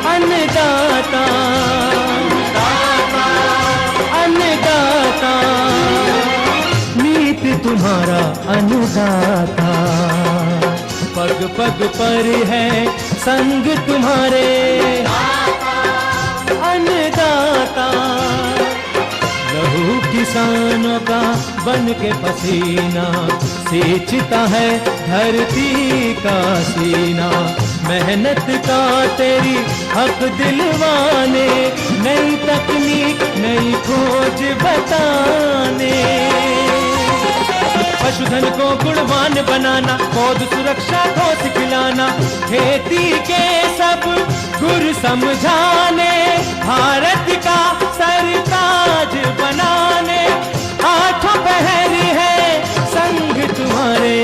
अन्नदाता अन्नदाता, नीत तुम्हारा अन्नदाता, पग पग पर है संग तुम्हारे अन्नदाता। लहू किसानों का बन के पसीना सींचता है धरती का सीना, मेहनत का तेरी हक दिलवाने, नई तकनीक नई खोज बताने। पशुधन को गुणवान बनाना, पौध सुरक्षा को सिखलाना, खेती के सब गुर समझाने, भारत का सरताज बनाने, आठों पहर है संग तुम्हारे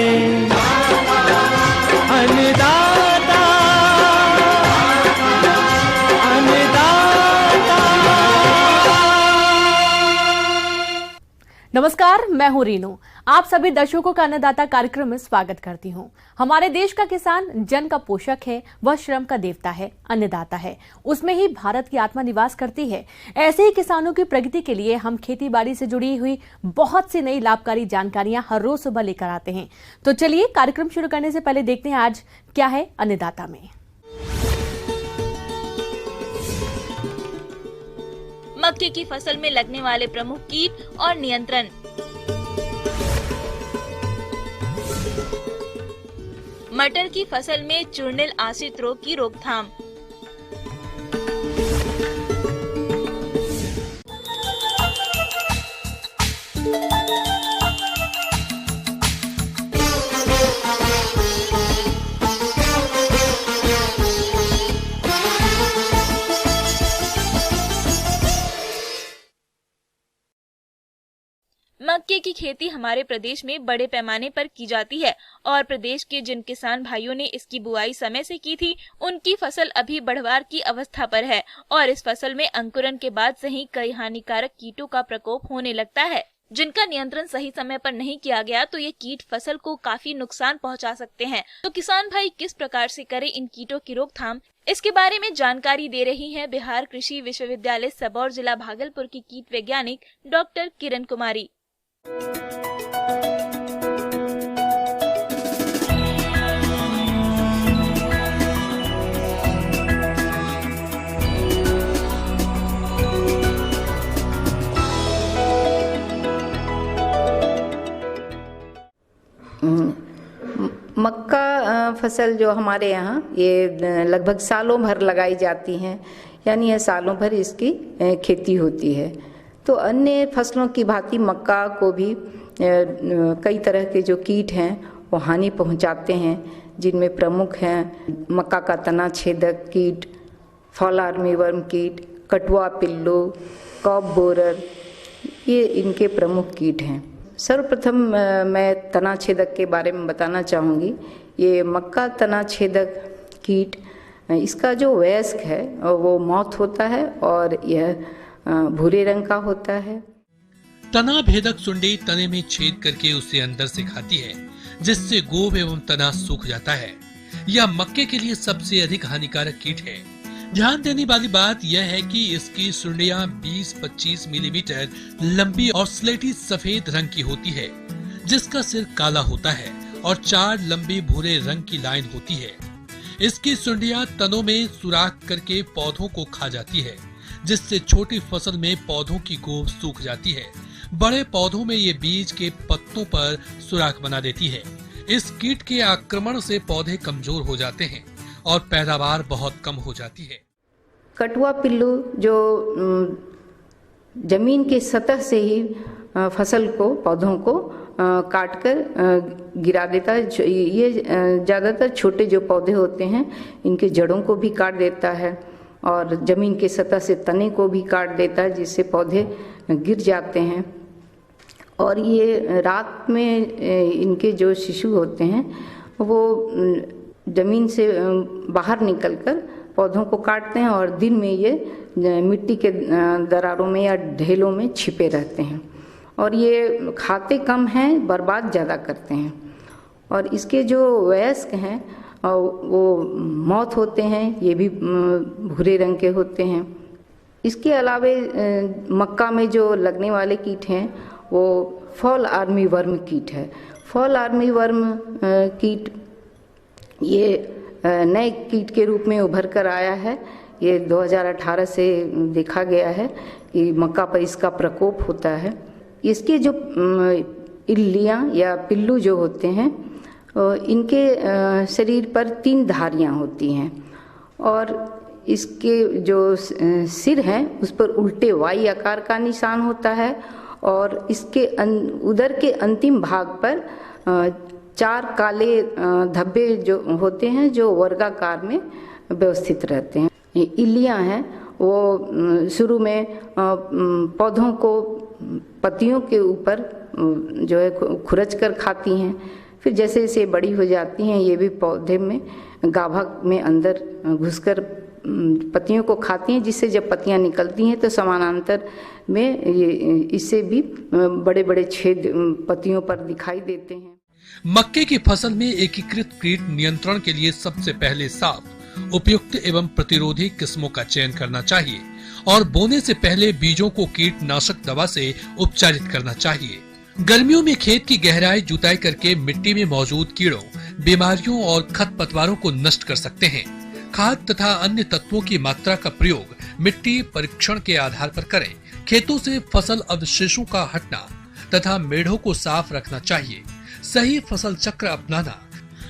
अन्नदाता अन्नदाता। नमस्कार, मैं हूं रीनू। आप सभी दर्शकों का अन्नदाता कार्यक्रम में स्वागत करती हूं। हमारे देश का किसान जन का पोषक है, वह श्रम का देवता है, अन्नदाता है, उसमें ही भारत की आत्मा निवास करती है। ऐसे ही किसानों की प्रगति के लिए हम खेती बाड़ी से जुड़ी हुई बहुत सी नई लाभकारी जानकारियां हर रोज सुबह लेकर आते हैं। तो चलिए कार्यक्रम शुरू करने से पहले देखते हैं आज क्या है अन्नदाता में। मक्के की फसल में लगने वाले प्रमुख कीट और नियंत्रण। मटर की फसल में चूर्निल आश्रित रोग की रोकथाम। मक्के की खेती हमारे प्रदेश में बड़े पैमाने पर की जाती है और प्रदेश के जिन किसान भाइयों ने इसकी बुआई समय से की थी, उनकी फसल अभी बढ़वार की अवस्था पर है और इस फसल में अंकुरन के बाद से ही कई हानिकारक कीटों का प्रकोप होने लगता है, जिनका नियंत्रण सही समय पर नहीं किया गया तो ये कीट फसल को काफी नुकसान पहुंचा सकते हैं। तो किसान भाई किस प्रकार से करें इन कीटों की रोकथाम, इसके बारे में जानकारी दे रही हैं बिहार कृषि विश्वविद्यालय सबौर जिला भागलपुर की कीट वैज्ञानिक डॉक्टर किरण कुमारी। मक्का फसल जो हमारे यहाँ ये लगभग सालों भर लगाई जाती हैं, यानी ये सालों भर इसकी खेती होती है। तो अन्य फसलों की भांति मक्का को भी कई तरह के जो कीट हैं वो हानि पहुंचाते हैं, जिनमें प्रमुख हैं मक्का का तना छेदक कीट, फॉल आर्मीवर्म कीट, कटुआ पिल्लू, कॉप बोरर, ये इनके प्रमुख कीट हैं। सर्वप्रथम मैं तना छेदक के बारे में बताना चाहूँगी। ये मक्का तना छेदक कीट, इसका जो वयस्क है वो मौत होता है और यह भूरे रंग का होता है। तना भेदक सुंडी तने में छेद करके उसे अंदर से खाती है, जिससे गोब एवं तना सूख जाता है। यह मक्के के लिए सबसे अधिक हानिकारक कीट है। ध्यान देने वाली बात यह है कि इसकी सुंडियां 20-25 मिलीमीटर लंबी और स्लेटी सफेद रंग की होती है, जिसका सिर काला होता है और 4 लंबी भूरे रंग की लाइन होती है। इसकी सुंडियां तनों में सुराख करके पौधों को खा जाती है, जिससे छोटी फसल में पौधों की गोब सूख जाती है। बड़े पौधों में ये बीज के पत्तों पर सुराख बना देती है। इस कीट के आक्रमण से पौधे कमजोर हो जाते हैं और पैदावार बहुत कम हो जाती है। कटुआ पिल्लू जो जमीन की सतह से ही फसल को, पौधों को काटकर गिरा देता है। ये ज़्यादातर छोटे जो पौधे होते हैं इनके जड़ों को भी काट देता है और जमीन की सतह से तने को भी काट देता है, जिससे पौधे गिर जाते हैं। और ये रात में इनके जो शिशु होते हैं वो ज़मीन से बाहर निकलकर पौधों को काटते हैं और दिन में ये मिट्टी के दरारों में या ढेलों में छिपे रहते हैं और ये खाते कम हैं, बर्बाद ज़्यादा करते हैं। और इसके जो वयस्क हैं वो मौत होते हैं, ये भी भूरे रंग के होते हैं। इसके अलावे मक्का में जो लगने वाले कीट हैं वो फॉल आर्मी वर्म कीट है। फॉल आर्मी वर्म कीट ये नए कीट के रूप में उभर कर आया है। ये 2018 से देखा गया है कि मक्का पर इसका प्रकोप होता है। इसके जो इल्लियाँ या पिल्लू जो होते हैं इनके शरीर पर 3 धारियाँ होती हैं और इसके जो सिर हैं उस पर उल्टे वाई आकार का निशान होता है और इसके उदर के अंतिम भाग पर 4 काले धब्बे जो होते हैं जो वर्गाकार में व्यवस्थित रहते हैं। इल्लियाँ हैं वो शुरू में पौधों को पत्तियों के ऊपर जो है खुरच कर खाती हैं, फिर जैसे जैसे बड़ी हो जाती हैं ये भी पौधे में गाभा में अंदर घुसकर पत्तियों को खाती हैं, जिससे जब पत्तियां निकलती हैं तो समानांतर में ये इससे भी बड़े बड़े छेद पत्तियों पर दिखाई देते हैं। मक्के की फसल में एकीकृत कीट नियंत्रण के लिए सबसे पहले साफ, उपयुक्त एवं प्रतिरोधी किस्मों का चयन करना चाहिए और बोने से पहले बीजों को कीटनाशक दवा से उपचारित करना चाहिए। गर्मियों में खेत की गहराई जुताई करके मिट्टी में मौजूद कीड़ों, बीमारियों और खरपतवारों को नष्ट कर सकते हैं। खाद तथा अन्य तत्वों की मात्रा का प्रयोग मिट्टी परीक्षण के आधार पर करें। खेतों से फसल अवशेषों का हटना तथा मेढ़ों को साफ रखना चाहिए। सही फसल चक्र अपनाना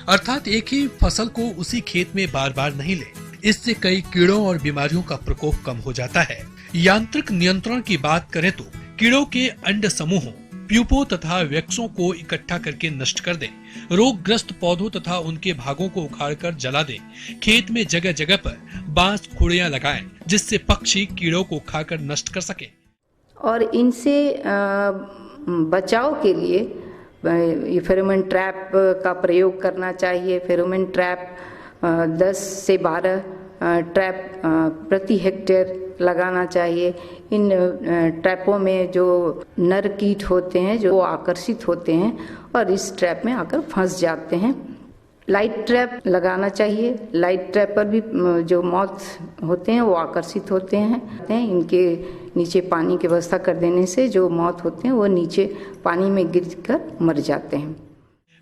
अर्थात एक ही फसल को उसी खेत में बार बार नहीं ले, इससे कई कीड़ों और बीमारियों का प्रकोप कम हो जाता है। यांत्रिक नियंत्रण की बात करें तो कीड़ों के अंड समूहों, प्यूपों तथा वैक्सों को इकट्ठा करके नष्ट कर दें। रोगग्रस्त पौधों तथा उनके भागों को उखाड़कर जला दें। खेत में जगह जगह पर बांस खुड़ियां लगाएं, जिससे पक्षी कीड़ों को खाकर नष्ट कर सके। और इनसे बचाव के लिए ये फेरोमोन ट्रैप का प्रयोग करना चाहिए। फेरोमोन ट्रैप 10 से 12 ट्रैप प्रति हेक्टेयर लगाना चाहिए। इन ट्रैपों में जो नर कीट होते हैं जो आकर्षित होते हैं और इस ट्रैप में आकर फंस जाते हैं। लाइट ट्रैप लगाना चाहिए। लाइट ट्रैप पर भी जो मौत होते हैं वो आकर्षित होते हैं। इनके नीचे पानी की व्यवस्था कर देने से जो मौत होते हैं वो नीचे पानी में गिरकर मर जाते हैं।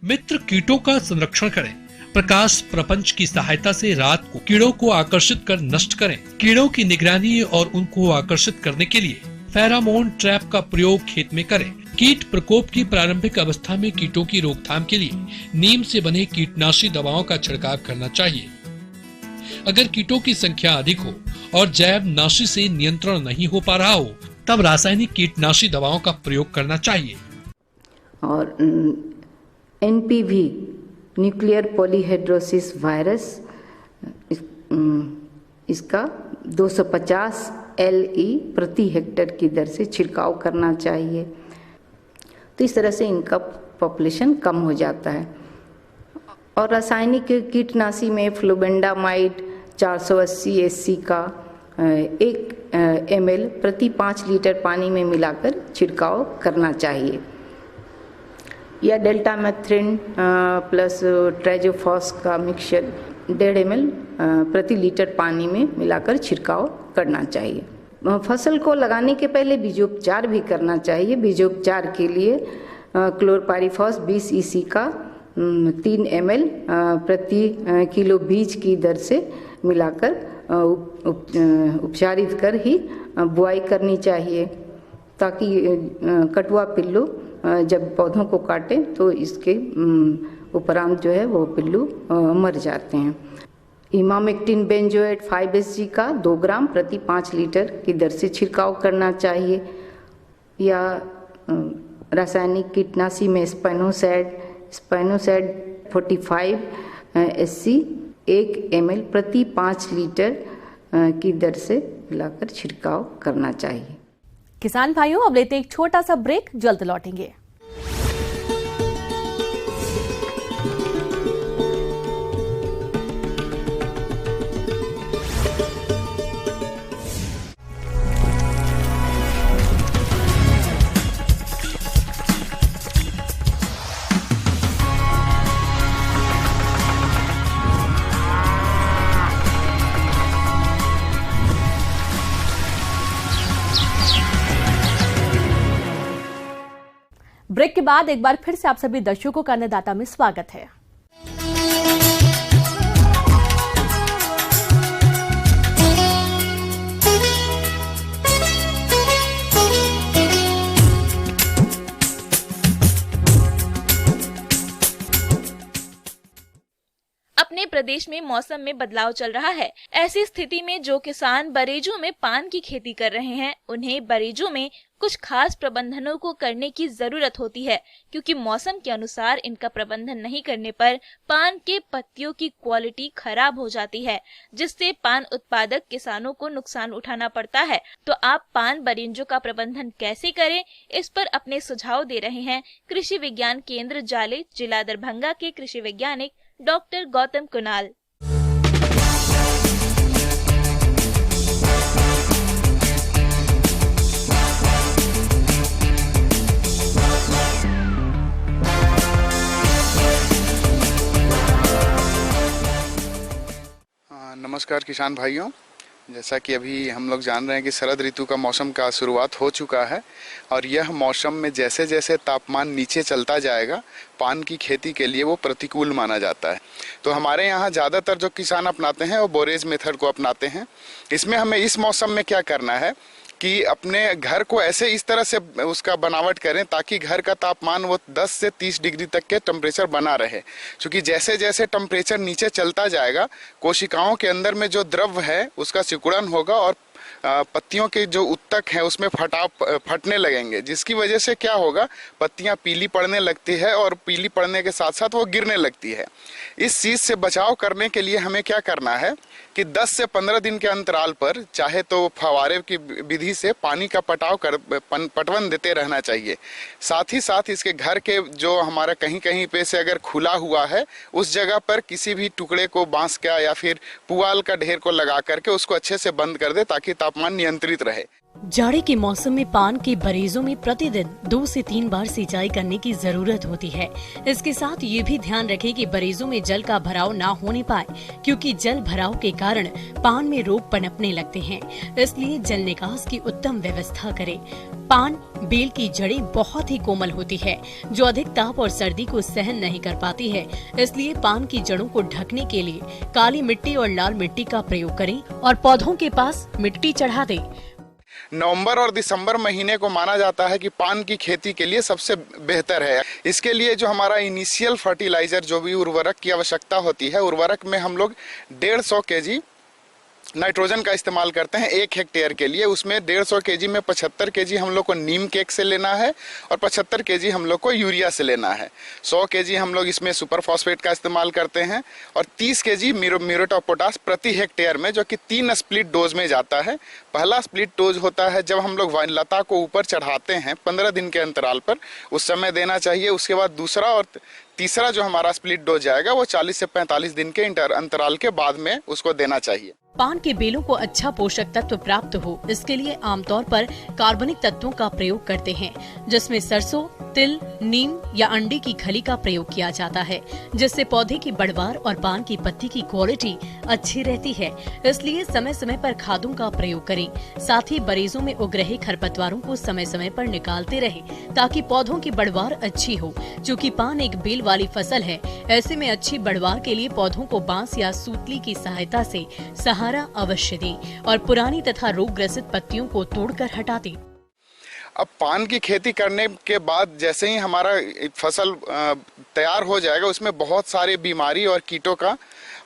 मित्र कीटों का संरक्षण करें। प्रकाश प्रपंच की सहायता से रात को कीड़ों को आकर्षित कर नष्ट करें। कीड़ों की निगरानी और उनको आकर्षित करने के लिए फेरोमोन ट्रैप का प्रयोग खेत में करें। कीट प्रकोप की प्रारंभिक अवस्था में कीटों की रोकथाम के लिए नीम से बने कीटनाशी दवाओं का छिड़काव करना चाहिए। अगर कीटों की संख्या अधिक हो और जैव नाशी से नियंत्रण नहीं हो पा रहा हो तब रासायनिक कीटनाशी दवाओं का प्रयोग करना चाहिए। और NPV न्यूक्लियर पॉलीहेड्रोसिस वायरस इसका 250 LE प्रति हेक्टेयर की दर से छिड़काव करना चाहिए। तो इस तरह से इनका पॉपुलेशन कम हो जाता है। और रासायनिक कीटनाशी में फ्लुबेंडामाइड 480 SC का 1 ml प्रति 5 लीटर पानी में मिलाकर छिड़काव करना चाहिए, या डेल्टामेथ्रिन प्लस ट्राइजोफॉस का मिक्सचर 1.5 ml प्रति लीटर पानी में मिलाकर छिड़काव करना चाहिए। फसल को लगाने के पहले बीजोपचार भी करना चाहिए। बीजोपचार के लिए क्लोरपाइरीफॉस 20 EC का 3 ml प्रति किलो बीज की दर से मिलाकर उपचारित कर ही बुआई करनी चाहिए, ताकि कटुआ पिल्लू जब पौधों को काटे तो इसके उपरांत जो है वो पिल्लू मर जाते हैं। इमामेक्टिन बेंजोएट 5 SG का 2 ग्राम प्रति 5 लीटर की दर से छिड़काव करना चाहिए, या रासायनिक कीटनाशी में स्पाइनोसैड 45 SC 1 ml प्रति 5 लीटर की दर से मिलाकर छिड़काव करना चाहिए। किसान भाइयों, अब लेते हैं एक छोटा सा ब्रेक, जल्द लौटेंगे। ब्रेक के बाद एक बार फिर से आप सभी दर्शकों का अन्नदाता में स्वागत है। अपने प्रदेश में मौसम में बदलाव चल रहा है। ऐसी स्थिति में जो किसान बरेजों में पान की खेती कर रहे हैं, उन्हें बरेजों में कुछ खास प्रबंधनों को करने की जरूरत होती है, क्योंकि मौसम के अनुसार इनका प्रबंधन नहीं करने पर पान के पत्तियों की क्वालिटी खराब हो जाती है, जिससे पान उत्पादक किसानों को नुकसान उठाना पड़ता है। तो आप पान बरेंजों का प्रबंधन कैसे करें, इस पर अपने सुझाव दे रहे हैं कृषि विज्ञान केंद्र जाले, जिला दरभंगा के कृषि वैज्ञानिक डॉक्टर गौतम कुणाल। नमस्कार किसान भाइयों, जैसा कि अभी हम लोग जान रहे हैं कि शरद ऋतु का मौसम का शुरुआत हो चुका है और यह मौसम में जैसे जैसे तापमान नीचे चलता जाएगा, पान की खेती के लिए वो प्रतिकूल माना जाता है। तो हमारे यहाँ ज़्यादातर जो किसान अपनाते हैं वो बोरेज मेथड को अपनाते हैं। इसमें हमें इस मौसम में क्या करना है कि अपने घर को ऐसे इस तरह से उसका बनावट करें ताकि घर का तापमान वो 10 से 30 डिग्री तक के टेम्परेचर बना रहे, क्योंकि जैसे जैसे टेम्परेचर नीचे चलता जाएगा, कोशिकाओं के अंदर में जो द्रव है उसका सिकुड़न होगा और पत्तियों के जो उत्तक हैं उसमें फटने लगेंगे, जिसकी वजह से क्या होगा, पत्तियां पीली पड़ने लगती है और पीली पड़ने के साथ साथ वो गिरने लगती है। इस चीज़ से बचाव करने के लिए हमें क्या करना है कि 10 से 15 दिन के अंतराल पर चाहे तो फवारे की विधि से पानी का पटवन देते रहना चाहिए। साथ ही साथ इसके घर के जो हमारा कहीं कहीं पे से अगर खुला हुआ है उस जगह पर किसी भी टुकड़े को बांस का या फिर पुआल का ढेर को लगा करके उसको अच्छे से बंद कर दे ताकि तापमान नियंत्रित रहे। जाड़े के मौसम में पान के बरेजों में प्रतिदिन 2 से 3 बार सिंचाई करने की जरूरत होती है। इसके साथ ये भी ध्यान रखें कि बरेजों में जल का भराव ना होने पाए, क्योंकि जल भराव के कारण पान में रोग पनपने लगते हैं। इसलिए जल निकास की उत्तम व्यवस्था करें। पान बेल की जड़ें बहुत ही कोमल होती है, जो अधिक ताप और सर्दी को सहन नहीं कर पाती है। इसलिए पान की जड़ों को ढकने के लिए काली मिट्टी और लाल मिट्टी का प्रयोग करें और पौधों के पास मिट्टी चढ़ा दें। नवंबर और दिसंबर महीने को माना जाता है कि पान की खेती के लिए सबसे बेहतर है। इसके लिए जो हमारा इनिशियल फर्टिलाइजर, जो भी उर्वरक की आवश्यकता होती है, उर्वरक में हम लोग 150 केजी नाइट्रोजन का इस्तेमाल करते हैं 1 हेक्टेयर के लिए। उसमें 150 केजी में 75 केजी हम लोग को नीम केक से लेना है और 75 केजी हम लोग को यूरिया से लेना है। 100 केजी हम लोग इसमें सुपर फॉस्फेट का इस्तेमाल करते हैं और 30 केजी म्यूरेट ऑफ पोटाश प्रति हेक्टेयर में, जो कि 3 स्प्लिट डोज में जाता है। पहला स्प्लिट डोज होता है जब हम लोग लता को ऊपर चढ़ाते हैं 15 दिन के अंतराल पर, उस समय देना चाहिए। उसके बाद दूसरा और तीसरा जो हमारा स्प्लिट डोज जाएगा वो 40 से 45 दिन के अंतराल के बाद में उसको देना चाहिए। पान के बेलों को अच्छा पोषक तत्व प्राप्त हो, इसके लिए आमतौर पर कार्बनिक तत्वों का प्रयोग करते हैं, जिसमें सरसों, तिल, नीम या अंडे की खली का प्रयोग किया जाता है, जिससे पौधे की बढ़वार और पान की पत्ती की क्वालिटी अच्छी रहती है। इसलिए समय समय पर खादों का प्रयोग करें। साथ ही बरेजों में उग रहे खरपतवारों को समय समय पर निकालते रहें, ताकि पौधों की बढ़वार अच्छी हो। चूँकि पान एक बेल वाली फसल है, ऐसे में अच्छी बढ़वार के लिए पौधों को बांस या सूतली की सहायता से सहारा अवश्य दें और पुरानी तथा रोग ग्रसित पत्तियों को तोड़कर हटा दें। अब पान की खेती करने के बाद जैसे ही हमारा फसल तैयार हो जाएगा, उसमें बहुत सारे बीमारी और कीटों का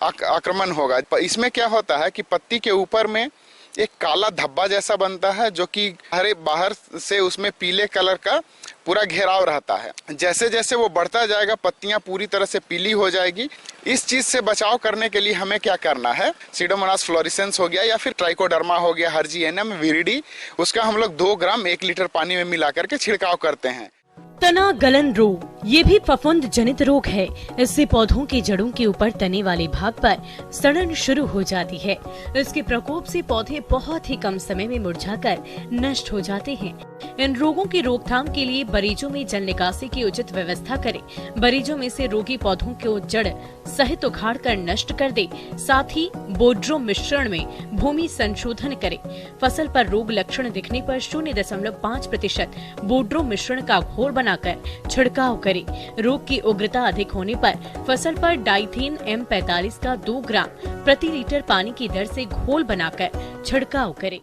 आक्रमण होगा। इसमें क्या होता है कि पत्ती के ऊपर में एक काला धब्बा जैसा बनता है, जो कि बाहर से उसमें पीले कलर का पूरा घेराव रहता है। जैसे जैसे वो बढ़ता जाएगा, पत्तियां पूरी तरह से पीली हो जाएगी। इस चीज से बचाव करने के लिए हमें क्या करना है, सीडोमोनास फ्लोरेसेंस हो गया या फिर ट्राइकोडर्मा हो गया, हर्जिएनम विरिडी, उसका हम लोग 2 ग्राम 1 लीटर पानी में मिला करके छिड़काव करते हैं। तना गलन रोग ये भी फफूंद जनित रोग है। इससे पौधों की जड़ों के ऊपर तने वाले भाग पर सड़न शुरू हो जाती है। इसके प्रकोप से पौधे बहुत ही कम समय में मुरझाकर नष्ट हो जाते हैं। इन रोगों की रोकथाम के लिए बरीजों में जल निकासी की उचित व्यवस्था करें। बरीजों में से रोगी पौधों को जड़ सहित उखाड़ कर नष्ट कर दे। साथ ही बोड्रो मिश्रण में भूमि संशोधन करें। फसल पर रोग लक्षण दिखने पर 0.5% बोड्रो मिश्रण का घोल बनाकर छिड़काव करें। रोग की उग्रता अधिक होने पर फसल पर डाइथेन M45 का 2 ग्राम प्रति लीटर पानी की दर से घोल बनाकर छिड़काव करें।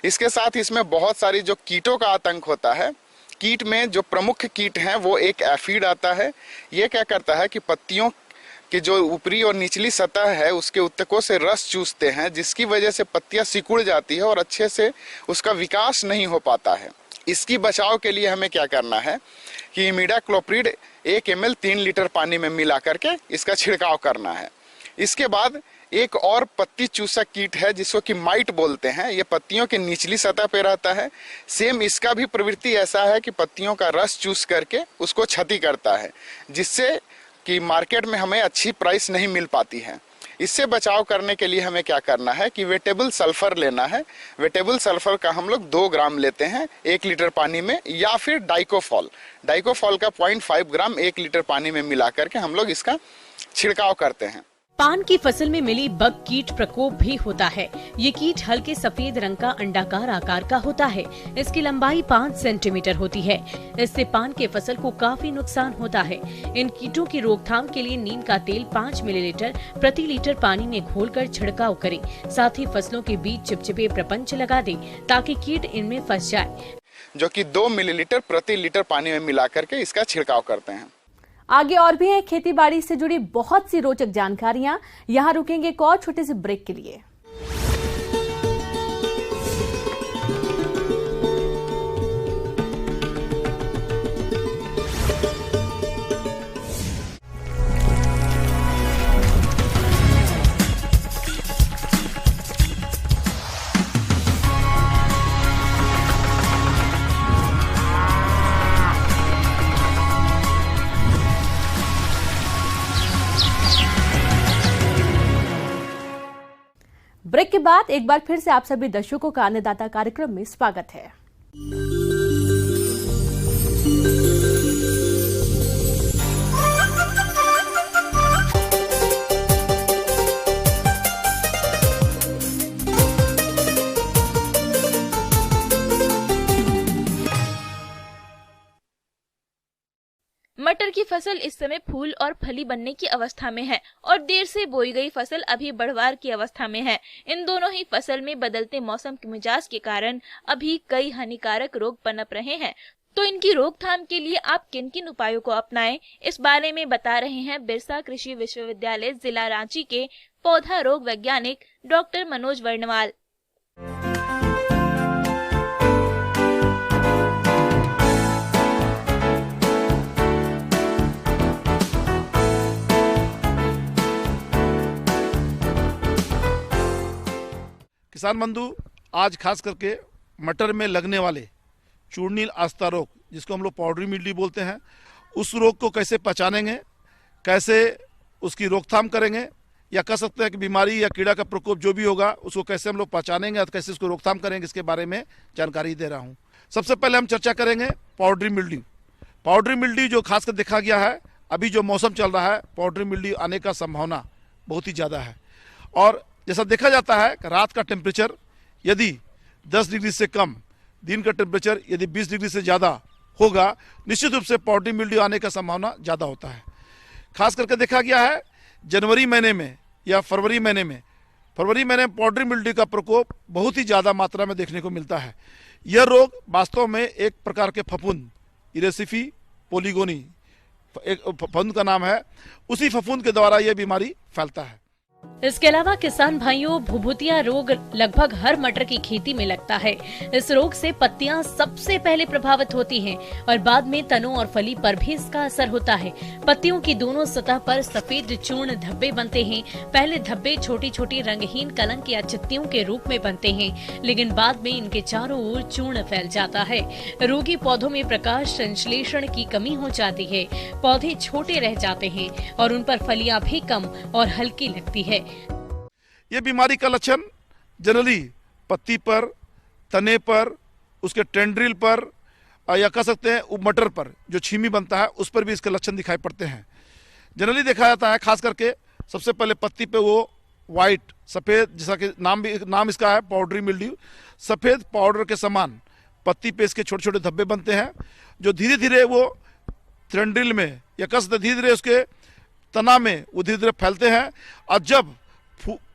इसके साथ इसमें बहुत सारी जो कीटों का आतंक होता है, कीट में जो प्रमुख कीट हैं वो एक एफिड आता है। ये क्या करता है कि पत्तियों की जो ऊपरी और निचली सतह है उसके उत्तकों से रस चूसते हैं, जिसकी वजह से पत्तियां सिकुड़ जाती है और अच्छे से उसका विकास नहीं हो पाता है। इसकी बचाव के लिए हमें क्या करना है कि इमिडाक्लोप्रिड 1 ml 3 लीटर पानी में मिला करके इसका छिड़काव करना है। इसके बाद एक और पत्ती चूसक कीट है जिसको कि माइट बोलते हैं। ये पत्तियों के निचली सतह पे रहता है। सेम इसका भी प्रवृत्ति ऐसा है कि पत्तियों का रस चूस करके उसको क्षति करता है, जिससे कि मार्केट में हमें अच्छी प्राइस नहीं मिल पाती है। इससे बचाव करने के लिए हमें क्या करना है कि वेटेबल सल्फर लेना है। वेटेबल सल्फर का हम लोग 2 ग्राम लेते हैं 1 लीटर पानी में, या फिर डाइकोफॉल का 0.5 ग्राम 1 लीटर पानी में मिला करके हम लोग इसका छिड़काव करते हैं। पान की फसल में मिली बग कीट प्रकोप भी होता है। ये कीट हल्के सफेद रंग का अंडाकार आकार का होता है। इसकी लंबाई 5 सेंटीमीटर होती है। इससे पान के फसल को काफी नुकसान होता है। इन कीटों की रोकथाम के लिए नीम का तेल 5 मिलीलीटर प्रति लीटर पानी में घोलकर छिड़काव करें। साथ ही फसलों के बीच चिपचिपे प्रपंच लगा दें ताकि कीट इनमें फंस जाए, जो कि 2 मिलीलीटर प्रति लीटर पानी में मिला करके इसका छिड़काव करते हैं। आगे और भी है खेती बाड़ी से जुड़ी बहुत सी रोचक जानकारियां। यहाँ रुकेंगे एक और छोटे से ब्रेक के लिए। ब्रेक के बाद एक बार फिर से आप सभी दर्शकों का अन्नदाता कार्यक्रम में स्वागत है। मटर की फसल इस समय फूल और फली बनने की अवस्था में है और देर से बोई गई फसल अभी बढ़वार की अवस्था में है। इन दोनों ही फसल में बदलते मौसम के मिजाज के कारण अभी कई हानिकारक रोग पनप रहे हैं। तो इनकी रोकथाम के लिए आप किन किन उपायों को अपनाएं, इस बारे में बता रहे हैं बिरसा कृषि विश्वविद्यालय जिला रांची के पौधा रोग वैज्ञानिक डॉक्टर मनोज वर्णवाल। किसान बंधु, आज खास करके मटर में लगने वाले चूर्णील आस्था रोग, जिसको हम लोग पाउडरी मिल्ड्यू बोलते हैं, उस रोग को कैसे पहचानेंगे, कैसे उसकी रोकथाम करेंगे, या कह सकते हैं कि बीमारी या कीड़ा का प्रकोप जो भी होगा उसको कैसे हम लोग पहचानेंगे और कैसे उसको रोकथाम करेंगे, इसके बारे में जानकारी दे रहा हूँ। सबसे पहले हम चर्चा करेंगे पाउडरी मिल्ड्यू। पाउडरी मिल्ड्यू जो खासकर देखा गया है, अभी जो मौसम चल रहा है, पाउडरी मिल्ड्यू आने का संभावना बहुत ही ज़्यादा है। और जैसा देखा जाता है कि रात का टेम्परेचर यदि 10 डिग्री से कम, दिन का टेम्परेचर यदि 20 डिग्री से ज़्यादा होगा, निश्चित रूप से पाउडरी मिल्ड्यू आने का संभावना ज़्यादा होता है। खास करके देखा गया है जनवरी महीने में या फरवरी महीने में पाउडरी मिल्ड्यू का प्रकोप बहुत ही ज़्यादा मात्रा में देखने को मिलता है। यह रोग वास्तव में एक प्रकार के फफूंद, इरेसिफी पोलिगोनी एक फफूंद का नाम है, उसी फफूंद के द्वारा यह बीमारी फैलता है। इसके अलावा किसान भाइयों, भुभुतिया रोग लगभग हर मटर की खेती में लगता है। इस रोग से पत्तियां सबसे पहले प्रभावित होती हैं और बाद में तनों और फली पर भी इसका असर होता है। पत्तियों की दोनों सतह पर सफेद चूर्ण धब्बे बनते हैं। पहले धब्बे छोटी छोटी रंगहीन कलंक या चित्तियों के रूप में बनते हैं, लेकिन बाद में इनके चारों ओर चूर्ण फैल जाता है। रोगी पौधों में प्रकाश संश्लेषण की कमी हो जाती है, पौधे छोटे रह जाते हैं और उन पर फलियां भी कम और हल्की लगती है। ये बीमारी का लक्षण जनरली पत्ती पर, तने पर, उसके टेंड्रिल पर, या कह सकते हैं मटर पर जो छीमी बनता है उस पर भी इसके लक्षण दिखाई पड़ते हैं। जनरली देखा जाता है खास करके सबसे पहले पत्ती पे वो वाइट सफ़ेद, जैसा कि नाम इसका है पाउडरी मिल्ड्यू, सफ़ेद पाउडर के समान पत्ती पे इसके छोटे छोटे धब्बे बनते हैं। जो धीरे धीरे वो त्रिंड्रिल में या कसते धीरे धीरे उसके तना में वो धीरे धीरे फैलते हैं, और जब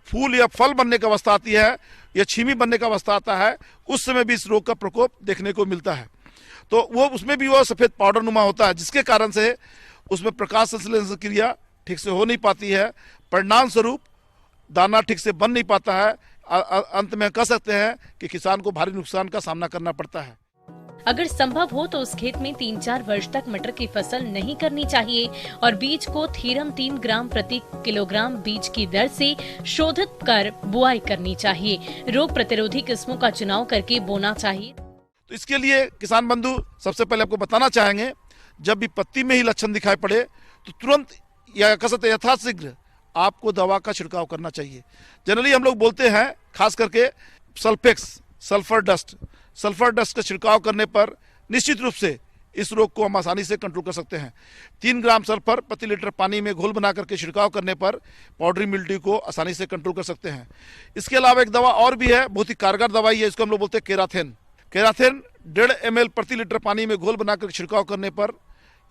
फूल या फल बनने की अवस्था आती है या छीमी बनने का अवस्था आता है, उस समय भी इस रोग का प्रकोप देखने को मिलता है। तो वो उसमें भी वो सफेद पाउडर नुमा होता है, जिसके कारण से उसमें प्रकाश संश्लेषण क्रिया ठीक से हो नहीं पाती है, परिणाम स्वरूप दाना ठीक से बन नहीं पाता है। अंत में कह सकते हैं कि किसान को भारी नुकसान का सामना करना पड़ता है। अगर संभव हो तो उस खेत में 3-4 वर्ष तक मटर की फसल नहीं करनी चाहिए और बीज को थीरम 3 ग्राम प्रति किलोग्राम बीज की दर से शोधित कर बुआई करनी चाहिए। रोग प्रतिरोधी किस्मों का चुनाव करके बोना चाहिए। तो इसके लिए किसान बंधु सबसे पहले आपको बताना चाहेंगे, जब भी पत्ती में ही लक्षण दिखाई पड़े तो तुरंत या कसरत यथाशीघ्र आपको दवा का छिड़काव करना चाहिए। जनरली हम लोग बोलते हैं खास करके सल्फेक्स, सल्फर डस्ट का छिड़काव करने पर निश्चित रूप से इस रोग को हम आसानी से कंट्रोल कर सकते हैं। 3 ग्राम सल्फर प्रति लीटर पानी में घोल बना करके छिड़काव करने पर पाउडरी मिल्ड्यू को आसानी से कंट्रोल कर सकते हैं। इसके अलावा एक दवा और भी है, बहुत ही कारगर दवाई है, इसको हम लोग बोलते हैं केराथेन। 1.5 ml प्रति लीटर पानी में घोल बनाकर छिड़काव करने पर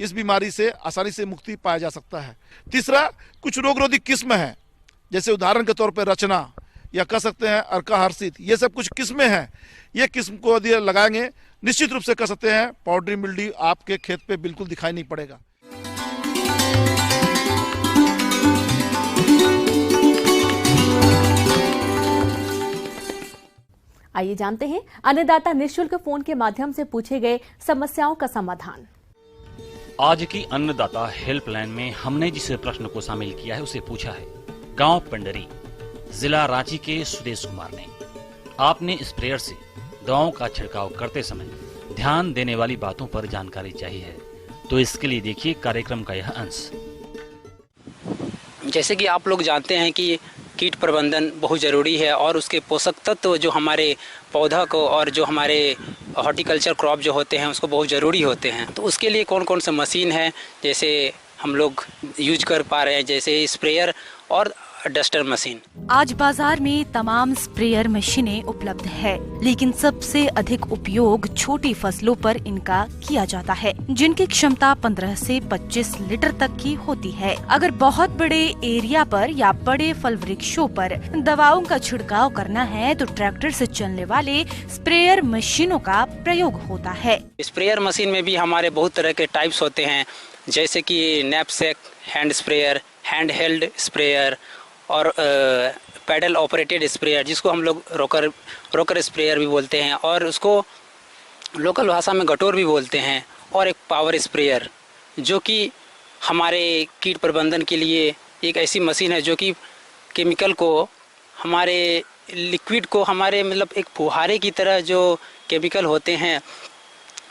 इस बीमारी से आसानी से मुक्ति पाया जा सकता है। तीसरा, कुछ रोगरोधी किस्म है, जैसे उदाहरण के तौर पर रचना या कह सकते हैं अर्का हर्षित, ये सब कुछ किस्में हैं। ये किस्म को यदि लगाएंगे निश्चित रूप से कह सकते हैं पाउडरी मिल्ड्यू आपके खेत पे बिल्कुल दिखाई नहीं पड़ेगा। आइए जानते हैं अन्नदाता निःशुल्क फोन के माध्यम से पूछे गए समस्याओं का समाधान। आज की अन्नदाता हेल्पलाइन में हमने जिस प्रश्न को शामिल किया है उसे पूछा है गांव पंडरी, जिला रांची के सुदेश कुमार ने। आपने स्प्रेयर से दवाओं का छिड़काव करते समय ध्यान देने वाली बातों पर जानकारी चाहिए है, तो इसके लिए देखिए कार्यक्रम का यह अंश। जैसे कि आप लोग जानते हैं कि कीट प्रबंधन बहुत ज़रूरी है और उसके पोषक तत्व जो हमारे पौधा को और जो हमारे हॉर्टिकल्चर क्रॉप जो होते हैं उसको बहुत ज़रूरी होते हैं। तो उसके लिए कौन कौन सा मशीन है जैसे हम लोग यूज कर पा रहे हैं, जैसे स्प्रेयर और डस्टर मशीन। आज बाजार में तमाम स्प्रेयर मशीनें उपलब्ध है, लेकिन सबसे अधिक उपयोग छोटी फसलों पर इनका किया जाता है, जिनकी क्षमता 15 से 25 लीटर तक की होती है। अगर बहुत बड़े एरिया पर या बड़े फल वृक्षों पर दवाओं का छिड़काव करना है तो ट्रैक्टर से चलने वाले स्प्रेयर मशीनों का प्रयोग होता है। स्प्रेयर मशीन में भी हमारे बहुत तरह के टाइप्स होते हैं, जैसे कि knapsack hand sprayer, hand held sprayer और पैडल ऑपरेटेड स्प्रेयर, जिसको हम लोग रोकर स्प्रेयर भी बोलते हैं, और उसको लोकल भाषा में गटोर भी बोलते हैं, और एक पावर स्प्रेयर जो कि हमारे कीट प्रबंधन के लिए एक ऐसी मशीन है जो कि केमिकल को, हमारे लिक्विड को, हमारे मतलब एक फुहारे की तरह जो केमिकल होते हैं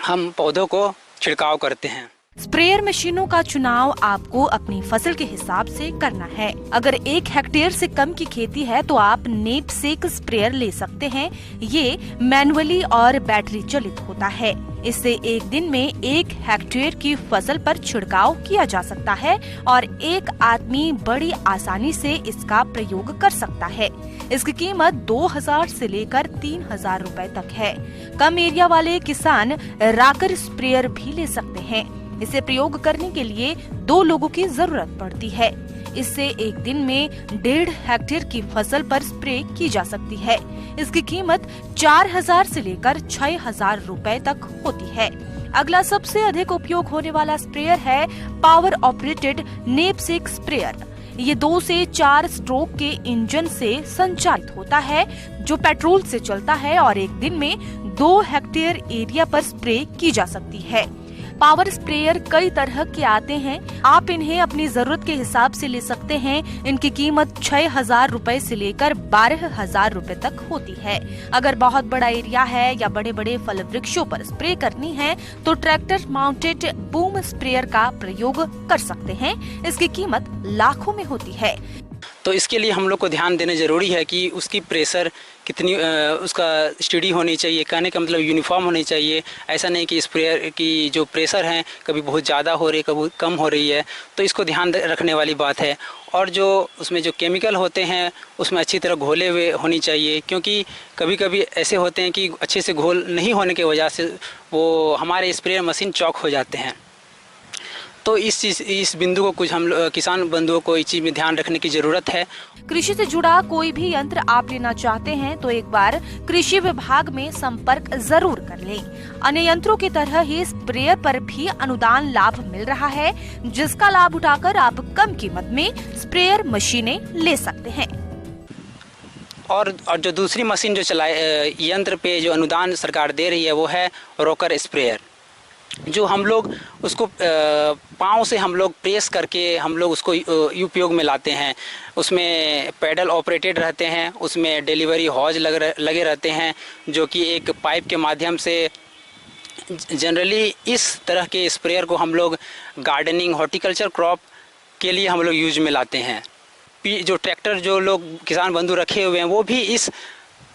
हम पौधों को छिड़काव करते हैं। स्प्रेयर मशीनों का चुनाव आपको अपनी फसल के हिसाब से करना है। अगर 1 हेक्टेयर से कम की खेती है तो आप नैपसेक स्प्रेयर ले सकते हैं। ये मैनुअली और बैटरी चलित होता है। इससे एक दिन में 1 हेक्टेयर की फसल पर छिड़काव किया जा सकता है और एक आदमी बड़ी आसानी से इसका प्रयोग कर सकता है। इसकी कीमत 2000 से लेकर 3000 रुपए तक है। कम एरिया वाले किसान राकर स्प्रेयर भी ले सकते हैं। इसे प्रयोग करने के लिए 2 लोगों की जरूरत पड़ती है। इससे एक दिन में 1.5 हेक्टेयर की फसल पर स्प्रे की जा सकती है। इसकी कीमत 4000 से लेकर 6000 रुपए तक होती है। अगला सबसे अधिक उपयोग होने वाला स्प्रेयर है पावर ऑपरेटेड नैपसेक स्प्रेयर। ये 2 से 4 स्ट्रोक के इंजन से संचालित होता है जो पेट्रोल से चलता है और एक दिन में 2 हेक्टेयर एरिया पर स्प्रे की जा सकती है। पावर स्प्रेयर कई तरह के आते हैं, आप इन्हें अपनी जरूरत के हिसाब से ले सकते हैं। इनकी कीमत 6000 रुपए से लेकर 12000 रुपए तक होती है। अगर बहुत बड़ा एरिया है या बड़े बड़े फल वृक्षों पर स्प्रे करनी है तो ट्रैक्टर माउंटेड बूम स्प्रेयर का प्रयोग कर सकते हैं। इसकी कीमत लाखों में होती है। तो इसके लिए हम लोग को ध्यान देना ज़रूरी है कि उसकी प्रेशर कितनी उसका स्टडी होनी चाहिए। कहने का मतलब यूनिफॉर्म होनी चाहिए। ऐसा नहीं कि स्प्रेयर की जो प्रेशर है कभी बहुत ज़्यादा हो रही है, कभी कम हो रही है, तो इसको ध्यान रखने वाली बात है। और जो उसमें जो केमिकल होते हैं उसमें अच्छी तरह घोले हुए होनी चाहिए, क्योंकि कभी कभी ऐसे होते हैं कि अच्छे से घोल नहीं होने की वजह से वो हमारे स्प्रेयर मशीन चौक हो जाते हैं। तो इस बिंदु को कुछ हम किसान बंधुओं को इस चीज में ध्यान रखने की जरूरत है। कृषि से जुड़ा कोई भी यंत्र आप लेना चाहते हैं तो एक बार कृषि विभाग में संपर्क जरूर कर लें। अन्य यंत्रों की तरह ही स्प्रेयर पर भी अनुदान लाभ मिल रहा है, जिसका लाभ उठाकर आप कम कीमत में स्प्रेयर मशीनें ले सकते हैं। और जो दूसरी मशीन जो चलाए यंत्र पे जो अनुदान सरकार दे रही है वो है रोकर स्प्रेयर, जो हम लोग उसको पाँव से हम लोग प्रेस करके हम लोग उसको उपयोग में लाते हैं। उसमें पैडल ऑपरेटेड रहते हैं, उसमें डिलीवरी हॉज लगे रहते हैं, जो कि एक पाइप के माध्यम से जनरली इस तरह के स्प्रेयर को हम लोग गार्डनिंग, हॉर्टिकल्चर क्रॉप के लिए हम लोग यूज में लाते हैं। जो ट्रैक्टर जो लोग किसान बंधु रखे हुए हैं वो भी इस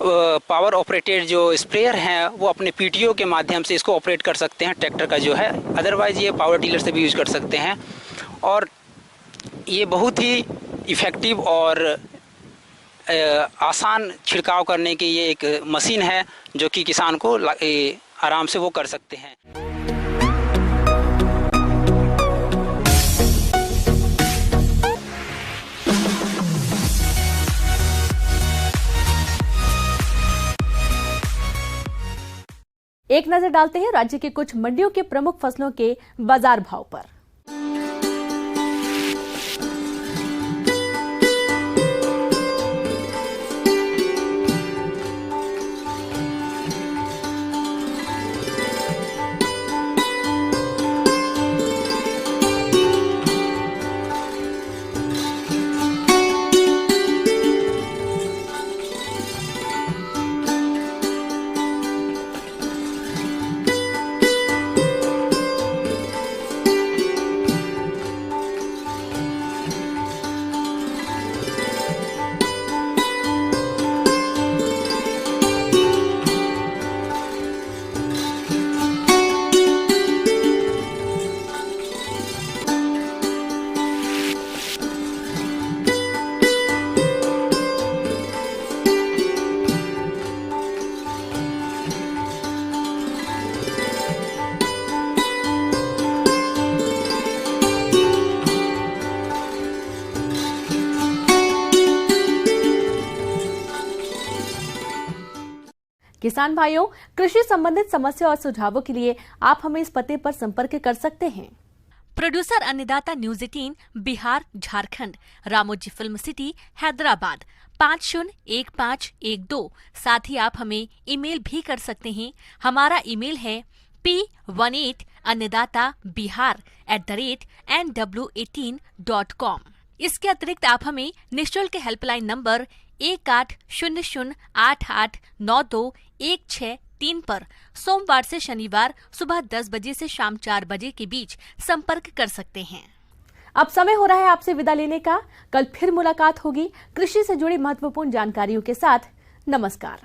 पावर ऑपरेटेड जो स्प्रेयर हैं वो अपने पीटीओ के माध्यम से इसको ऑपरेट कर सकते हैं, ट्रैक्टर का जो है। अदरवाइज़ ये पावर टीलर से भी यूज कर सकते हैं। और ये बहुत ही इफ़ेक्टिव और आसान छिड़काव करने की ये एक मशीन है, जो कि किसान को आराम से वो कर सकते हैं। एक नजर डालते हैं राज्य के कुछ मंडियों के प्रमुख फसलों के बाजार भाव पर। किसान भाइयों, कृषि संबंधित समस्या और सुझावों के लिए आप हमें इस पते पर संपर्क कर सकते हैं। प्रोड्यूसर अन्नदाता news 18 Bihar Jharkhand, Ramoji film city Hyderabad 501512। साथ ही आप हमें ईमेल भी कर सकते हैं। हमारा ईमेल है p18annadatabihar@nw18.com। इसके अतिरिक्त आप हमें निःशुल्क हेल्पलाइन नंबर 1800889216 पर सोमवार से शनिवार सुबह 10 बजे से शाम 4 बजे के बीच संपर्क कर सकते हैं। अब समय हो रहा है आपसे विदा लेने का। कल फिर मुलाकात होगी कृषि से जुड़ी महत्वपूर्ण जानकारियों के साथ। नमस्कार।